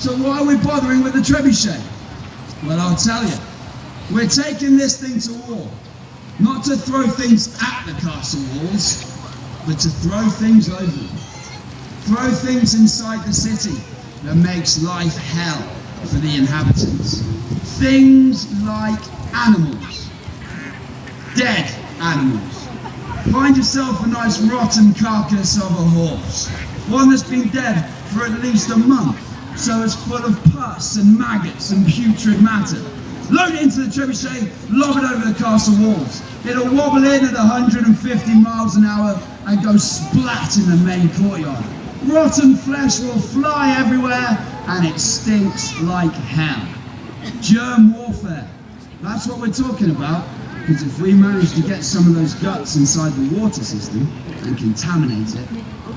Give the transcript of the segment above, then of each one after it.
So why are we bothering with the trebuchet? Well, I'll tell you. We're taking this thing to war. Not to throw things at the castle walls, but to throw things over them. Throw things inside the city that makes life hell for the inhabitants. Things like animals. Dead animals. Find yourself a nice rotten carcass of a horse. One that's been dead for at least a month, so it's full of pus and maggots and putrid matter. Load it into the trebuchet, lob it over the castle walls. It'll wobble in at 150 miles an hour and go splat in the main courtyard. Rotten flesh will fly everywhere and it stinks like hell. Germ warfare. That's what we're talking about, because if we manage to get some of those guts inside the water system and contaminate it,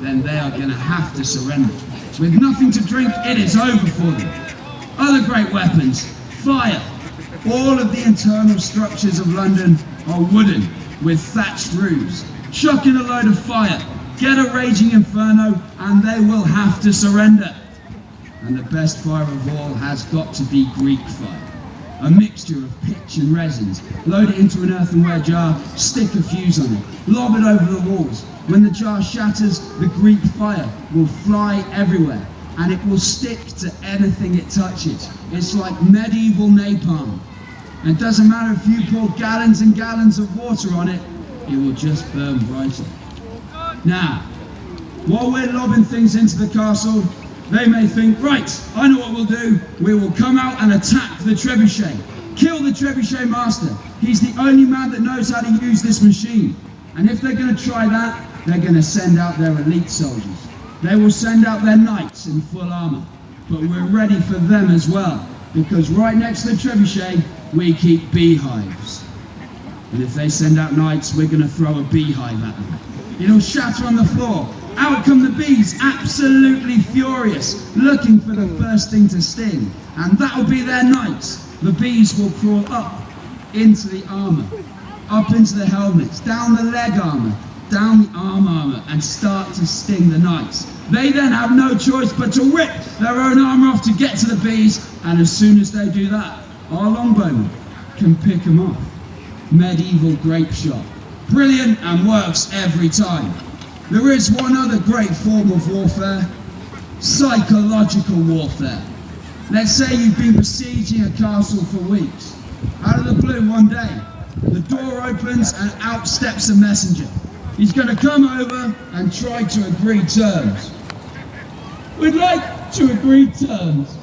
then they are going to have to surrender. With nothing to drink, it is over for them. Other great weapons. Fire. All of the internal structures of London are wooden with thatched roofs. Chuck in a load of fire, get a raging inferno, and they will have to surrender. And the best fire of all has got to be Greek fire. A mixture of pitch and resins. Load it into an earthenware jar, stick a fuse on it, lob it over the walls. When the jar shatters, the Greek fire will fly everywhere, and it will stick to anything it touches. It's like medieval napalm. And it doesn't matter if you pour gallons and gallons of water on it, it will just burn brighter. Now, while we're lobbing things into the castle, they may think, right, I know what we'll do. We will come out and attack the trebuchet. Kill the trebuchet master. He's the only man that knows how to use this machine. And if they're going to try that, they're going to send out their elite soldiers. They will send out their knights in full armor. But we're ready for them as well, because right next to the trebuchet, we keep beehives. And if they send out knights, we're going to throw a beehive at them. It'll shatter on the floor. Out come the bees, absolutely furious, looking for the first thing to sting. And that'll be their knights. The bees will crawl up into the armor, up into the helmets, down the leg armor, down the arm armor, and start to sting the knights. They then have no choice but to rip their own armor off to get to the bees, and as soon as they do that, our longbowmen can pick them off. Medieval grape shot. Brilliant and works every time. There is one other great form of warfare, psychological warfare. Let's say you've been besieging a castle for weeks. Out of the blue one day, the door opens and out steps a messenger. He's going to come over and try to agree terms. We'd like to agree terms.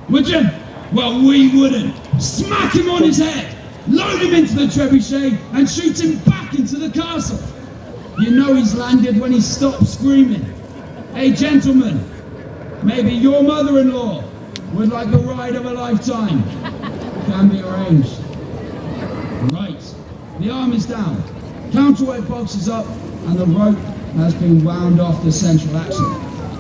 Would you? Well, we wouldn't. Smack him on his head, load him into the trebuchet and shoot him back into the castle. You know he's landed when he stops screaming. Hey gentlemen, maybe your mother-in-law would like the ride of a lifetime. Can be arranged. Right, the arm is down, counterweight box is up, and the rope has been wound off the central axle.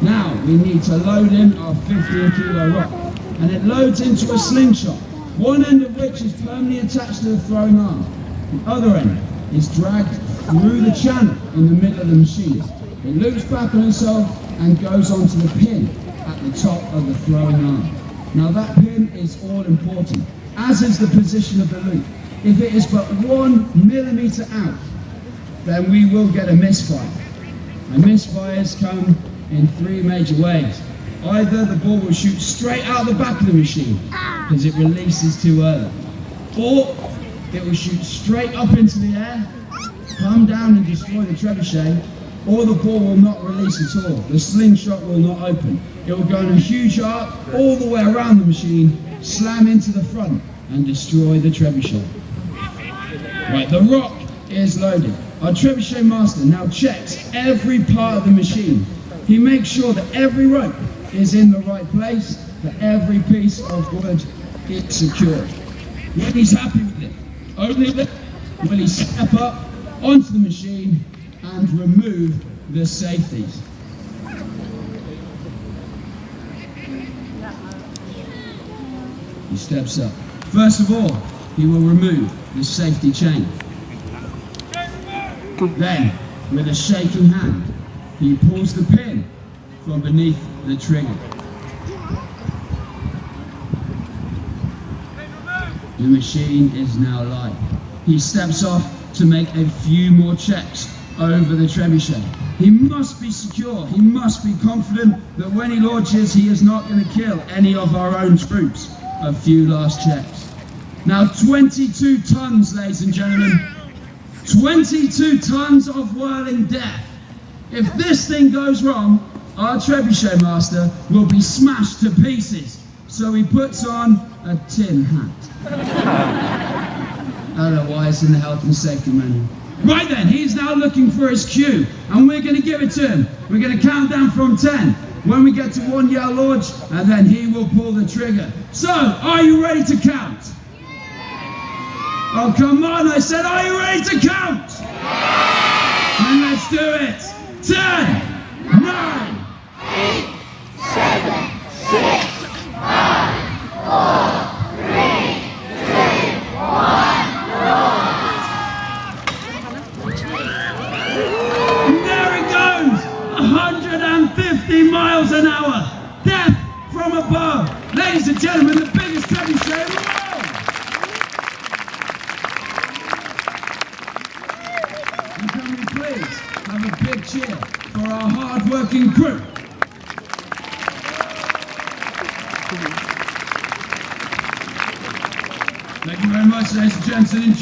Now we need to load in our 15-kilo rock, and it loads into a slingshot, one end of which is permanently attached to the throwing arm. The other end is dragged through the channel in the middle of the machine. It loops back on itself and goes onto the pin at the top of the throwing arm. Now that pin is all important, as is the position of the loop. If it is but 1 millimeter out, then we will get a misfire. And misfires come in 3 major ways. Either the ball will shoot straight out the back of the machine because it releases too early, or it will shoot straight up into the air, come down and destroy the trebuchet, or the ball will not release at all. The slingshot will not open. It will go in a huge arc all the way around the machine, slam into the front and destroy the trebuchet. Right, the rock is loaded. Our trebuchet master now checks every part of the machine. He makes sure that every rope is in the right place, that every piece of wood is secured. When he's happy with it, only then will he step up onto the machine and remove the safeties. He steps up. First of all, he will remove the safety chain. Then, with a shaking hand, he pulls the pin from beneath the trigger. The machine is now live. He steps off to make a few more checks over the trebuchet. He must be secure, he must be confident that when he launches, he is not going to kill any of our own troops. A few last checks. Now 22 tons, ladies and gentlemen. 22 tons of whirling death. If this thing goes wrong, our trebuchet master will be smashed to pieces. So he puts on a tin hat. Otherwise, in the health and safety manual. Right then, he's now looking for his cue, and we're going to give it to him. We're going to count down from 10. When we get to 1, yell launch, and then he will pull the trigger. So, are you ready to count? Oh, come on, I said, are you ready to count? Then let's do it. 10, 9, 8, 7, 6, 5, 4, 3, 2, 1, there it goes! 150 miles an hour! Death from above! Ladies and gentlemen, the biggest trebuchet in the world! And can we please have a big cheer for our hard-working crew? Thank you very much, ladies and gentlemen.